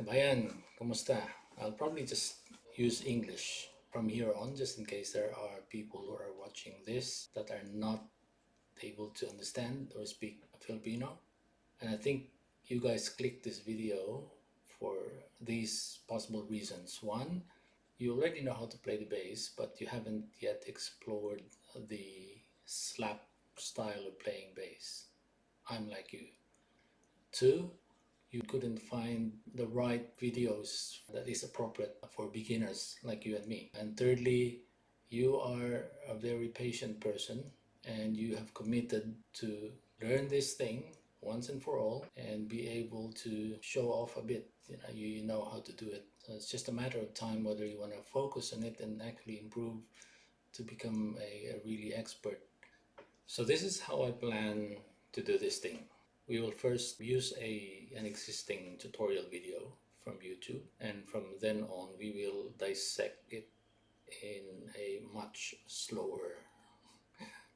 Kabayan, kumusta? I'll probably just use English from here on, just in case there are people who are watching this that are not able to understand or speak Filipino. And I think you guys click this video for these possible reasons. One, you already know how to play the bass, but you haven't yet explored the slap style of playing bass. I'm like you. Two, you couldn't find the right videos that is appropriate for beginners like you and me. And thirdly, you are a very patient person and you have committed to learn this thing once and for all and be able to show off a bit. You know how to do it. So it's just a matter of time whether you want to focus on it and actually improve to become a really expert. So this is how I plan to do this thing. We will first use an existing tutorial video from YouTube, and from then on we will dissect it in a much slower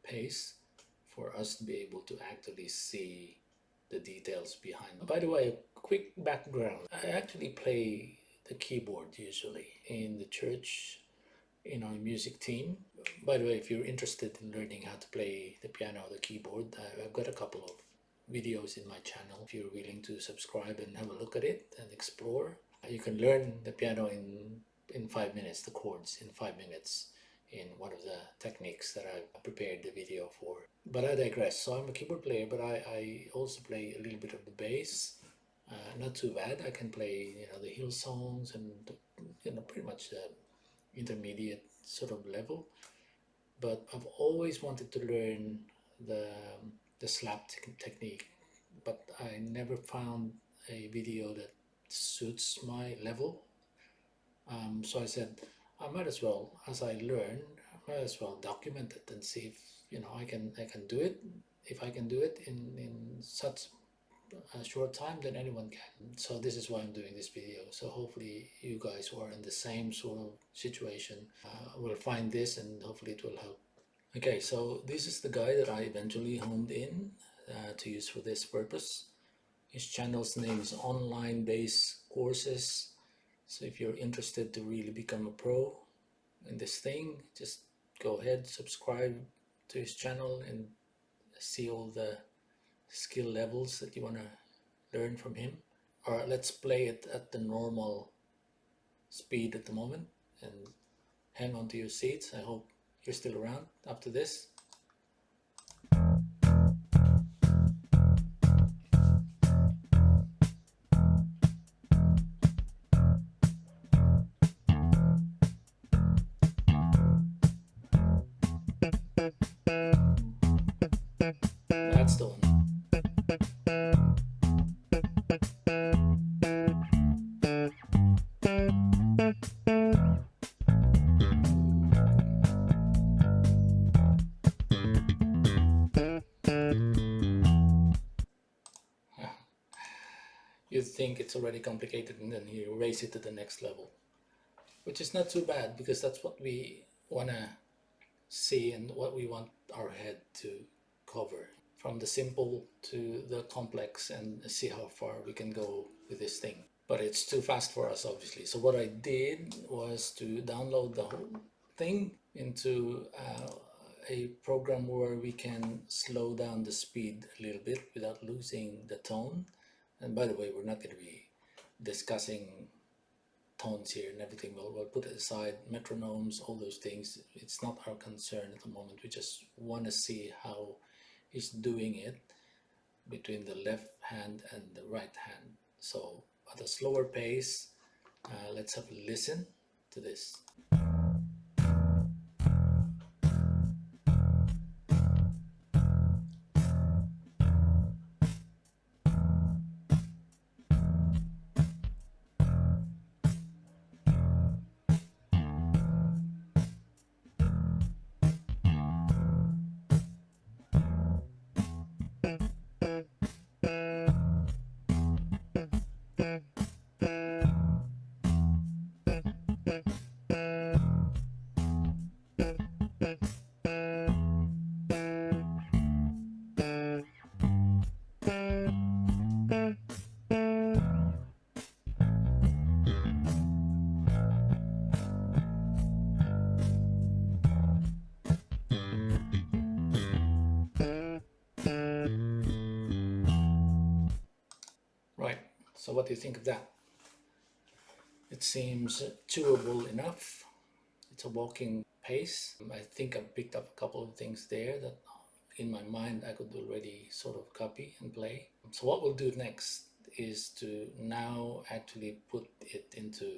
pace for us to be able to actually see the details behind. By the way, quick background. I actually play the keyboard usually in the church in our music team. By the way, if you're interested in learning how to play the piano or the keyboard, I've got a couple of videos in my channel. If you're willing to subscribe and have a look at it and explore, you can learn the piano in 5 minutes, the chords in 5 minutes in one of the techniques that I prepared the video for. But I digress. So I'm a keyboard player, but I also play a little bit of the bass. Not too bad. I can play the hill songs and pretty much the intermediate sort of level. But I've always wanted to learn the slap technique, but I never found a video that suits my level. So I said, I might as well, as I learn, I might as well document it and see if I can do it. If I can do it in such a short time, then anyone can. So this is why I'm doing this video. So hopefully you guys who are in the same sort of situation will find this, and hopefully it will help. Okay, so this is the guy that I eventually honed in to use for this purpose. His channel's name is Online Bass Courses. So if you're interested to really become a pro in this thing, just go ahead, subscribe to his channel and see all the skill levels that you want to learn from him. Alright, let's play it at the normal speed at the moment and hang on to your seats. I hope you're still around after this. That's the one. You think it's already complicated and then you raise it to the next level, which is not too bad because that's what we want to see and what we want our head to cover, from the simple to the complex, and see how far we can go with this thing. But it's too fast for us, obviously. So what I did was to download the whole thing into a program where we can slow down the speed a little bit without losing the tone. And by the way, we're not going to be discussing tones here and everything. We'll put it aside, metronomes, all those things. It's not our concern at the moment. We just want to see how he's doing it between the left hand and the right hand. So at a slower pace, let's have a listen to this. what do you think of that? It seems chewable enough. It's a walking pace. I think I picked up a couple of things there that in my mind I could already sort of copy and play. So what we'll do next is to now actually put it into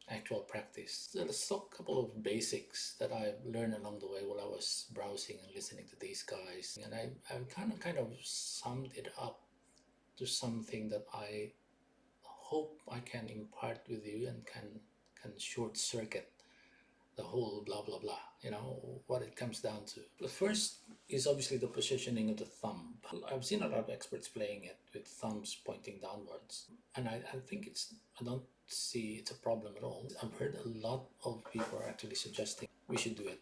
actual practice. So let's talk a couple of basics that I learned along the way while I was browsing and listening to these guys. And I kind of summed it up to something that I hope I can impart with you and can short circuit the whole blah blah blah, what it comes down to. The first is obviously the positioning of the thumb. I've seen a lot of experts playing it with thumbs pointing downwards, and I think I don't see it's a problem at all. I've heard a lot of people are actually suggesting we should do it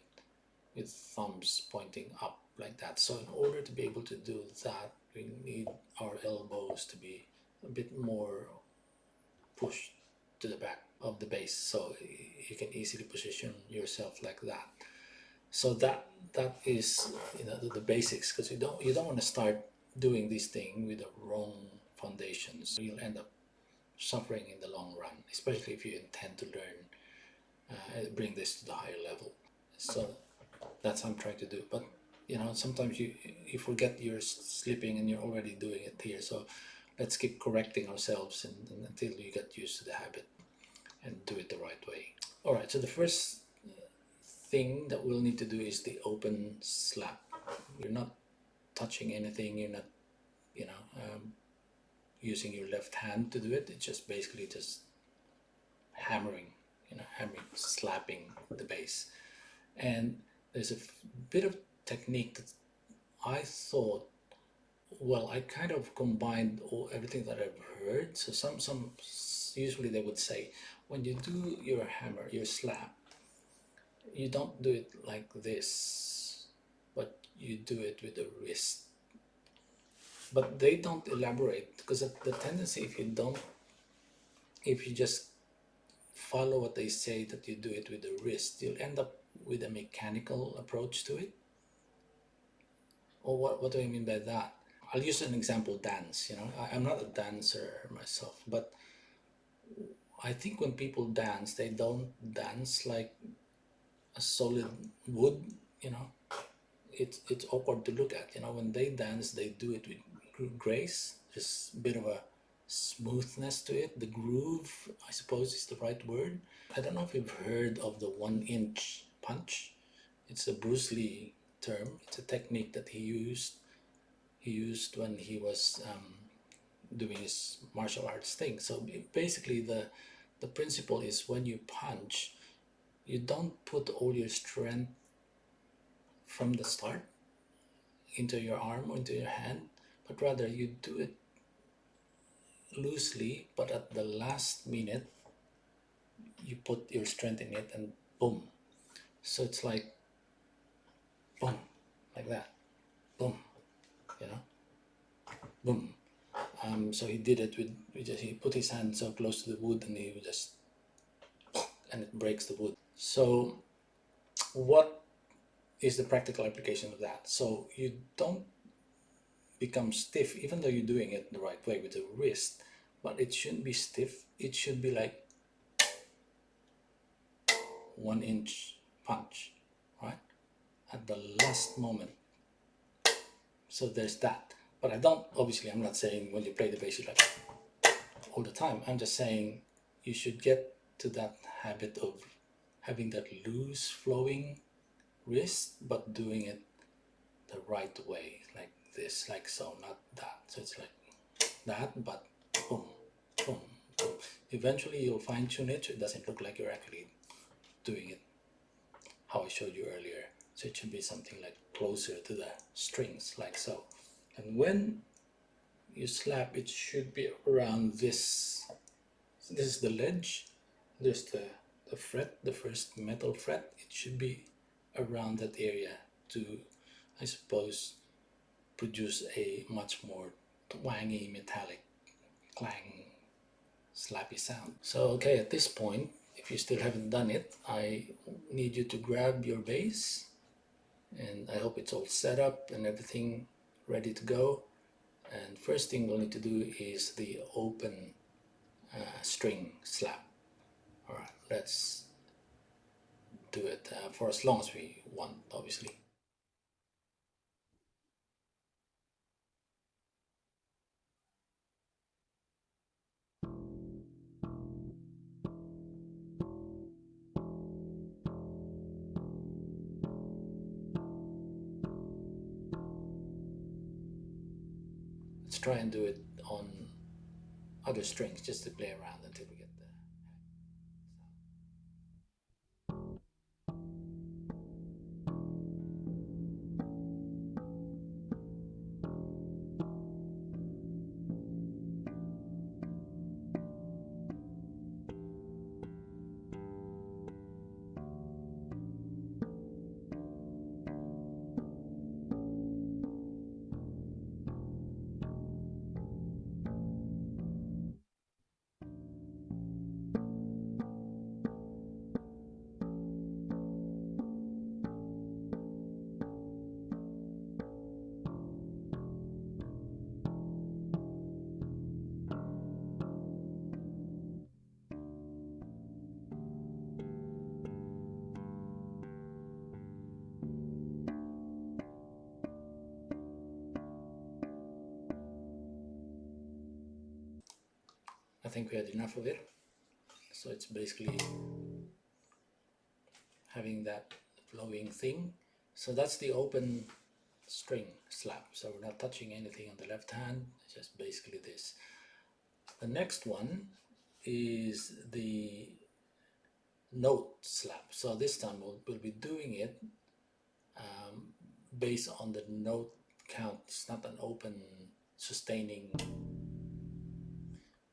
with thumbs pointing up like that. So in order to be able to do that, we need our elbows to be a bit more pushed to the back of the base, so you can easily position yourself like that. So that is the basics, because you don't want to start doing this thing with the wrong foundations. You'll end up suffering in the long run, especially if you intend to learn bring this to the higher level. So that's what I'm trying to do. But sometimes you forget you're slipping and you're already doing it here. So let's keep correcting ourselves until you get used to the habit and do it the right way. All right, so the first thing that we'll need to do is the open slap. You're not touching anything, you're not, using your left hand to do it. It's just basically just hammering, slapping the bass. And there's a bit of technique that I thought, well, I kind of combined everything that I've heard. So some usually they would say when you do your hammer, your slap, you don't do it like this, but you do it with the wrist. But they don't elaborate, because the tendency, if you just follow what they say that you do it with the wrist, you'll end up with a mechanical approach to it. Or what do I mean by that? I'll use an example: dance. I'm not a dancer myself, but I think when people dance, they don't dance like a solid wood. It's awkward to look at. When they dance, they do it with grace, just a bit of a smoothness to it. The groove, I suppose, is the right word. I don't know if you've heard of the 1-inch punch. It's a Bruce Lee term. It's a technique that he used when he was doing his martial arts thing. So basically, the principle is when you punch, you don't put all your strength from the start into your arm or into your hand, but rather you do it loosely, but at the last minute you put your strength in it and boom. So it's like boom, like that, boom, boom. So he did it he put his hand so close to the wood, and he would just, and it breaks the wood. So what is the practical application of that? So you don't become stiff, even though you're doing it the right way with the wrist, but it shouldn't be stiff. It should be like 1-inch punch, right? At the last moment. So there's that. But I'm not saying when you play the bass, you like all the time. I'm just saying you should get to that habit of having that loose flowing wrist, but doing it the right way, like this, like so, not that. So it's like that, but boom, boom, boom. Eventually you'll fine tune it so it doesn't look like you're actually doing it how I showed you earlier. So it should be something like closer to the strings, like so. And when you slap, it should be around this. So this is the ledge. There's the fret, the first metal fret. It should be around that area to, I suppose, produce a much more twangy, metallic, clang, slappy sound. So okay, at this point, if you still haven't done it, I need you to grab your bass, and I hope it's all set up and everything ready to go. And first thing we'll need to do is the open string slap. All right, let's do it for as long as we want, obviously. Let's try and do it on other strings just to play around until we get the I think we had enough of it. So it's basically having that flowing thing. So that's the open string slap. So we're not touching anything on the left hand, it's just basically this. The next one is the note slap. So this time we'll be doing it based on the note count. It's not an open sustaining,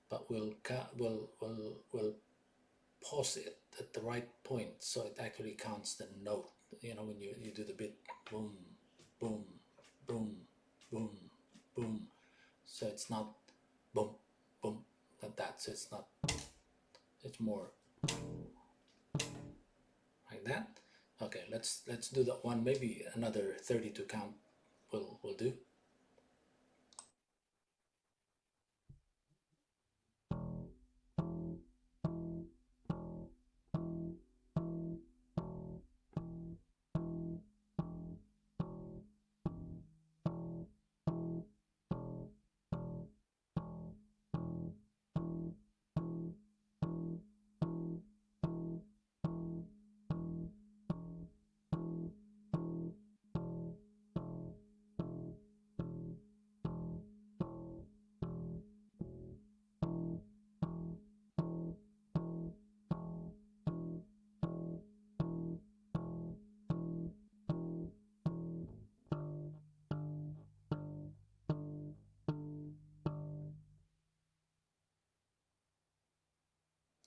but we'll pause it at the right point so it actually counts the note. You know, when you do the bit boom, boom, boom, boom, boom. So it's not boom, boom, like that. So it's not, it's more like that. Okay, let's do that one. Maybe another 32 count will do.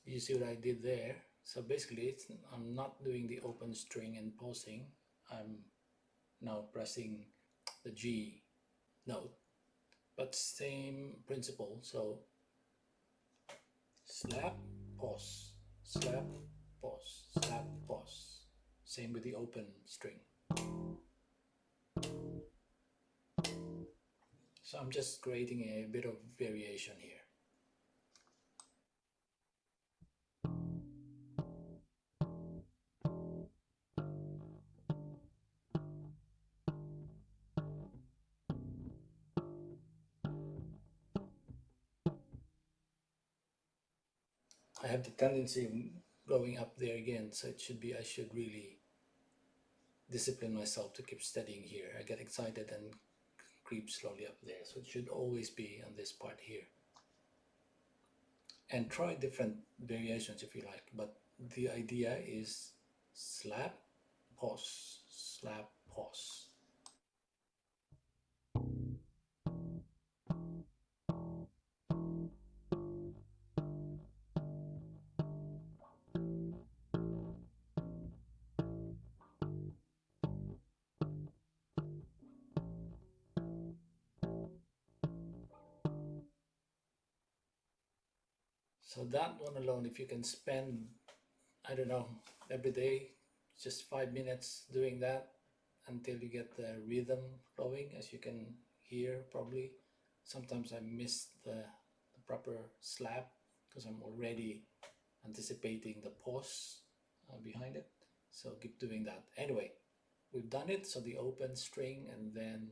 You see what I did there? So basically I'm not doing the open string and pausing. I'm now pressing the G note, but same principle. So slap, pause, slap, pause, slap, pause. Same with the open string. So I'm just creating a bit of variation here. I have the tendency of going up there again, so it should be, I should really discipline myself to keep studying here. I get excited and creep slowly up there, so it should always be on this part here. And try different variations if you like, but the idea is slap, pause, slap, pause. So that one alone, if you can spend, I don't know, every day, just 5 minutes doing that until you get the rhythm flowing, as you can hear probably. Sometimes I miss the proper slap because I'm already anticipating the pause behind it. So keep doing that. Anyway, we've done it. So the open string and then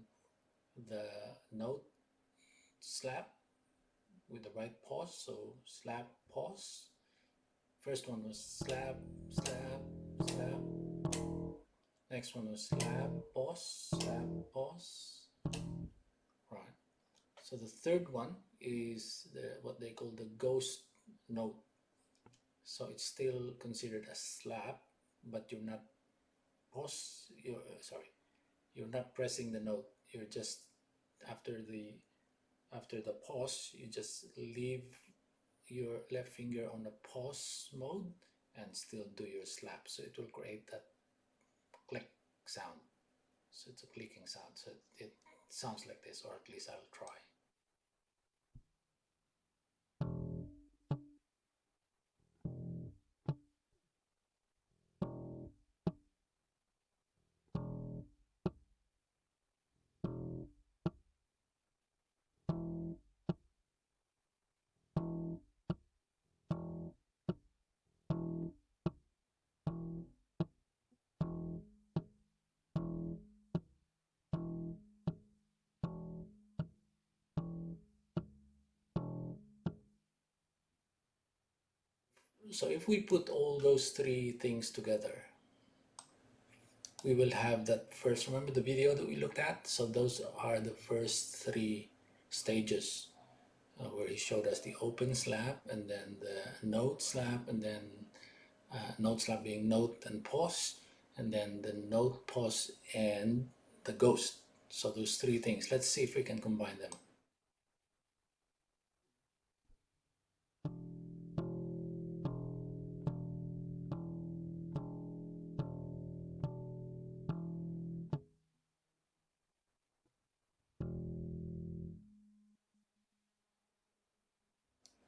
the note slap with the right pause. So slap, pause. First one was slap, slap, slap. Next one was slap, pause, slap, pause. Right. So the third one is what they call the ghost note. So it's still considered a slap, but you're not pause. You're not pressing the note. You're just after the after the pause, you just leave your left finger on the pause mode and still do your slap. So it will create that click sound. So it's a clicking sound. So it sounds like this, or at least I'll try. So if we put all those three things together, we will have that first, remember the video that we looked at? So those are the first three stages where he showed us the open slap and then the note slap and then note slap being note and pause, and then the note, pause, and the ghost. So those three things. Let's see if we can combine them.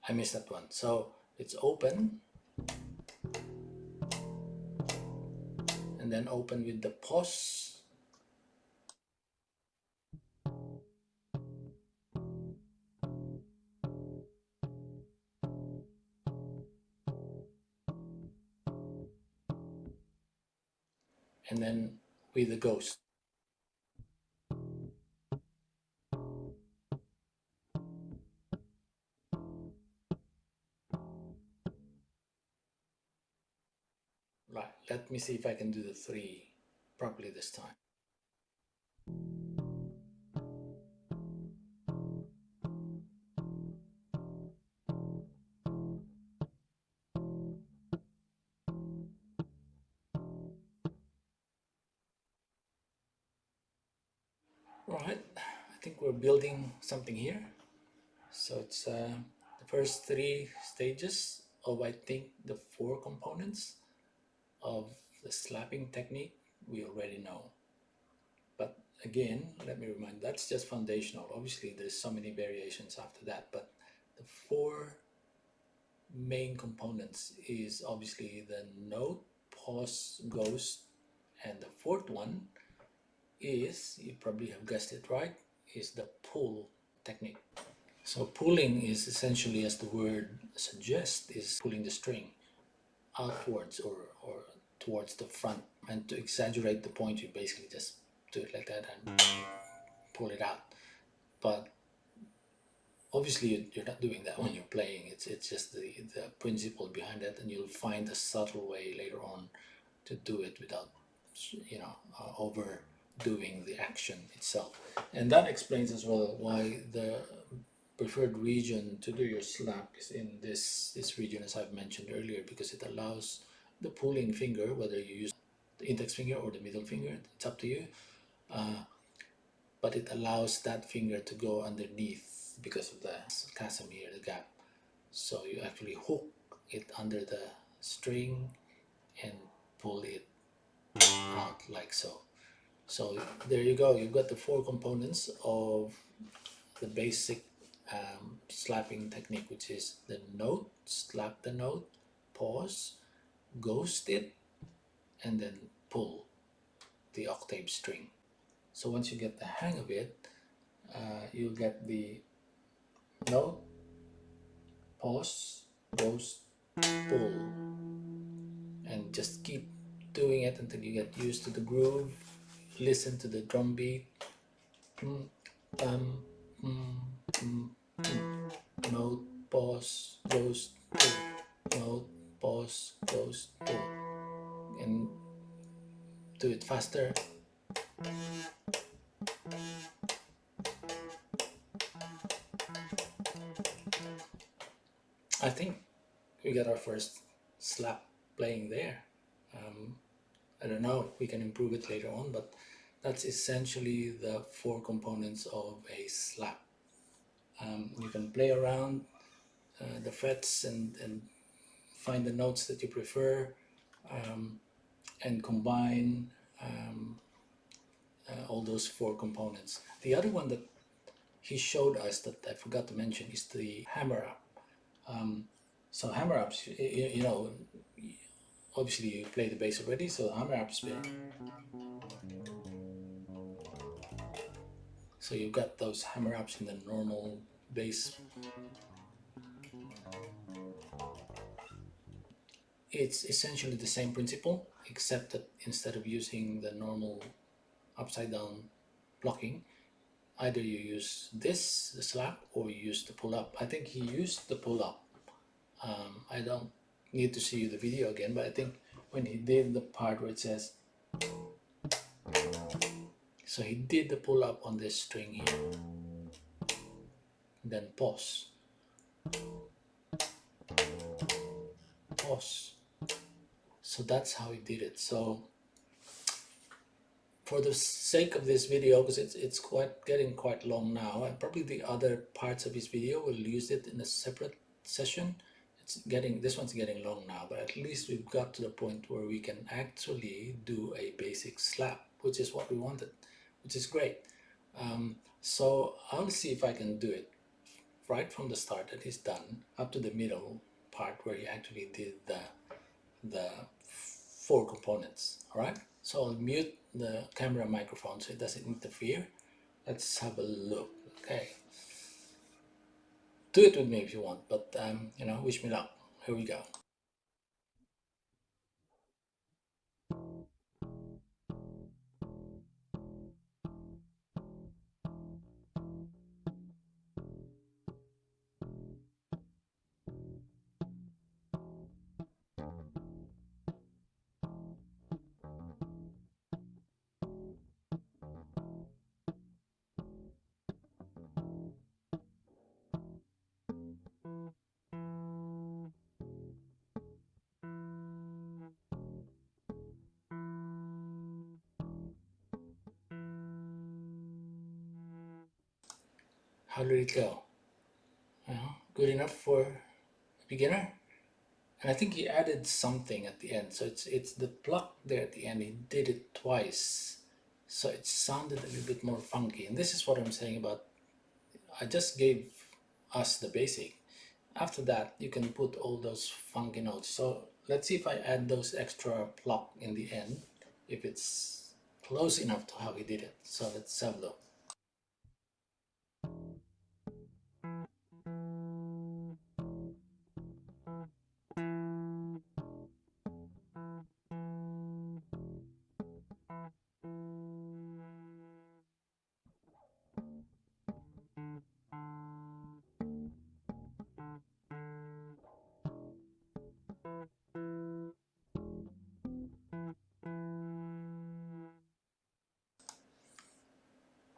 I missed that one. So it's open and then open with the pause. And then with the ghost. Right, let me see if I can do the three properly this time. Right, I think we're building something here. So it's the first three stages of, I think, the four components of the slapping technique we already know. But again, let me remind, that's just foundational. Obviously, there's so many variations after that, but the four main components is obviously the note, pause, ghost, and the fourth one is, you probably have guessed it right, is the pull technique. So pulling is essentially, as the word suggests, is pulling the string outwards or towards the front. And to exaggerate the point, you basically just do it like that and pull it out. But obviously you're not doing that when you're playing. It's just the principle behind it, and you'll find a subtle way later on to do it without overdoing the action itself. And that explains as well why the preferred region to do your slap is in this region, as I've mentioned earlier, because it allows the pulling finger, whether you use the index finger or the middle finger, it's up to you, but it allows that finger to go underneath because of the chasm here, the gap. So you actually hook it under the string and pull it out like so. So there you go. You've got the four components of the basic slapping technique, which is the note, slap the note, pause, ghost it, and then pull the octave string. So once you get the hang of it, you'll get the note, pause, roast, pull, and just keep doing it until you get used to the groove. Listen to the drum beat. Mm, um, mm, mm, mm. Note, pause, roast, pull. Note, pause, roast, pull. And do it faster. I think we got our first slap playing there. Um, I don't know, we can improve it later on, but that's essentially the four components of a slap. You can play around the frets and find the notes that you prefer, um, and combine all those four components. The other one that he showed us that I forgot to mention is the hammer up. So hammer ups, you know, obviously you play the bass already, so hammer ups. So you've got those hammer ups in the normal bass. It's essentially the same principle, except that instead of using the normal upside down blocking, either you use this, the slap, or you use the pull up. I think he used the pull up. I don't need to see the video again, but I think when he did the part where it says, so he did the pull up on this string here, then pause, pause. So that's how he did it. So for the sake of this video, because it's quite getting quite long now, and probably the other parts of his video will use it in a separate session. This one's getting long now, but at least we've got to the point where we can actually do a basic slap, which is what we wanted, which is great. So I'll see if I can do it right from the start that he's done up to the middle part where he actually did the four components. All right, so I'll mute the camera microphone so it doesn't interfere. Let's have a look. Okay, do it with me if you want, but wish me luck. Here we go. How did it go? Good enough for a beginner? And I think he added something at the end. So it's the pluck there at the end. He did it twice, so it sounded a little bit more funky. And this is what I'm saying about. I just gave us the basic. After that, you can put all those funky notes. So let's see if I add those extra pluck in the end, if it's close enough to how he did it. So let's have a look.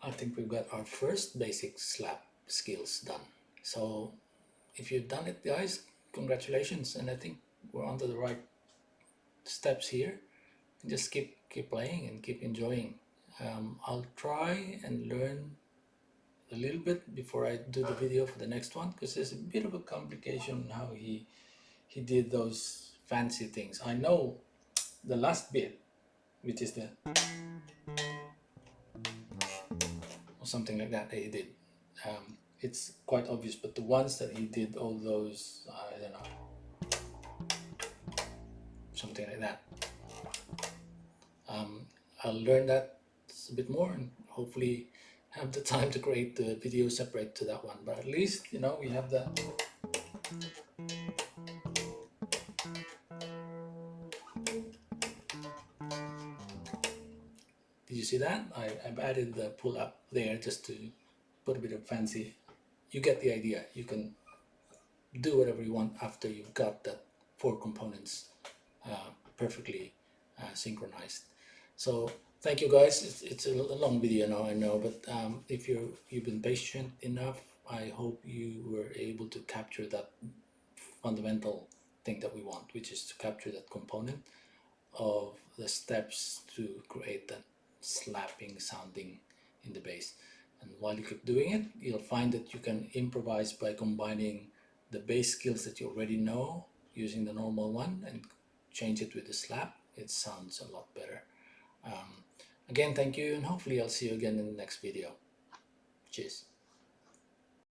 I think we've got our first basic slap skills done. So if you've done it, guys, congratulations. And I think we're onto the right steps here. Just keep playing and keep enjoying. I'll try and learn a little bit before I do the video for the next one, because there's a bit of a complication how he did those fancy things. I know the last bit, which is the or something like that he did. It's quite obvious, but the ones that he did all those, I don't know, something like that. I'll learn that a bit more and hopefully have the time to create the video separate to that one. But at least we have see that? I've added the pull up there just to put a bit of fancy. You get the idea. You can do whatever you want after you've got that four components perfectly synchronized. So thank you guys. It's a long video now, I know, but if you've been patient enough, I hope you were able to capture that fundamental thing that we want, which is to capture that component of the steps to create that slapping sounding in the bass. And while you keep doing it, you'll find that you can improvise by combining the bass skills that you already know using the normal one and change it with the slap. It sounds a lot better. Again, thank you, and hopefully I'll see you again in the next video. Cheers.